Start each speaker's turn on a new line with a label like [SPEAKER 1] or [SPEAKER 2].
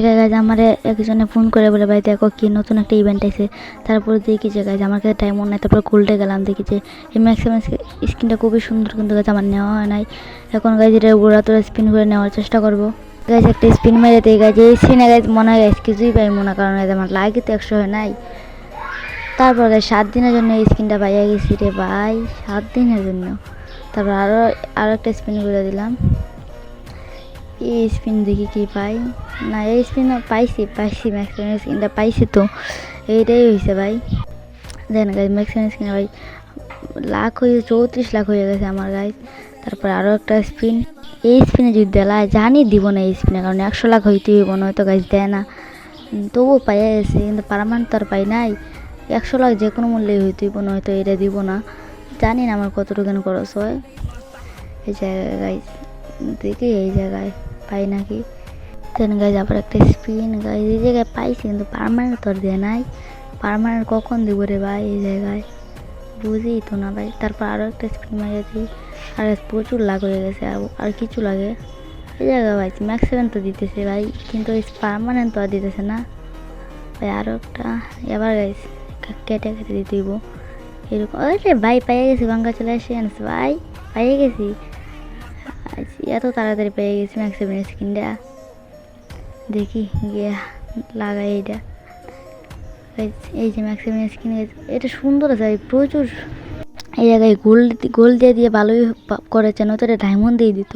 [SPEAKER 1] Guys আমার একজনে phone করে বলে ভাই দেখো কি নতুন একটা ইভেন্ট আছে। তারপর দেখি যে গাইজ আমার কাছে টাইম নাই, তারপর গোল্ডে গেলাম, দেখি যে এই ম্যাক্সিমাম স্কিনটা খুবই সুন্দর, কিন্তু গাছ আমার নেওয়া হয় নাই। এখন গাইজ এটা গোড়া তোরা স্পিন করে নেওয়ার চেষ্টা করবো। গাইজ একটা স্পিন মেরে দিয়ে গাইজ এই স্পিনে গাইজ মনে হয় গাইজ কিছুই পাই মনে, কারণ গাইজ আমার লাগে তো 100 হয় নাই। তারপর গাইজ 7 দিনের জন্য এই স্কিনটা পাইয়া গেছি রে ভাই, 7 দিনের জন্য। তারপর আরও একটা স্পিন করে দিলাম। এই স্পিন দেখি কি পাই না, এই স্পিন পাইছি ম্যাক্সিমাম স্কিনটা পাইছি, তো এইটাই হয়েছে ভাই। দেন গাইজ ম্যাক্সিমাম স্কিন ভাই লাখ হয়ে 34 লাখ হয়ে গেছে আমার গাইজ। তারপর আরও একটা স্পিন, এই স্পিনে যদি দেলায় জানি দিব না এই স্পিনে, কারণ 100 লাখ হইতে হইব, নয়তো গাইজ দেয় না। তবুও পাইয়া গেছে, কিন্তু পারমানেন্ট তো আর পাই নাই। 100 লাখ যে কোনো মূল্যেই হইতে হইব, নয়তো এটা দিব না। জানি না আমার কতটুকু খরচ হয়। এই জায়গায় গাইজ দেখি এই জায়গায় পাই নাকি। দেন গাইজ আবার একটা স্পিন গাইজ এই জায়গায় পাইছি, কিন্তু পারমানেন্ট তো আর দেয় নাই। পারমানেন্ট কখন দিব রে ভাই, এই জায়গায় বুঝি তো না ভাই। তারপর আরও একটা স্পিন মারিয়ে দিই, আর প্রচুর লাগ হয়ে গেছে। আর কিছু লাগে এই জায়গায় ভাই ম্যাক্সিমাম তো দিতেছে ভাই, কিন্তু পারমানেন্ট তো আর দিতেছে না ভাই। আরও একটা এবার গাইজ কেটে কেটে দিতে দিব এরকম। আরে ভাই পাইয়ে গেছি, কংগ্রাচুলেশনস ভাই, পাইয়ে গেছি। এত তাড়াতাড়ি পেয়ে গেছি ম্যাক্সিমাম স্কিনটা। দেখি গিয়ে লাগাই এইটা। এই যে ম্যাক্সিমাম স্কিন, এটা সুন্দর আছে প্রচুর। এই জায়গায় গোল্ড দিয়ে ভালোই করেছে, নয়তো এটা ডায়মন্ড দিয়ে দিত।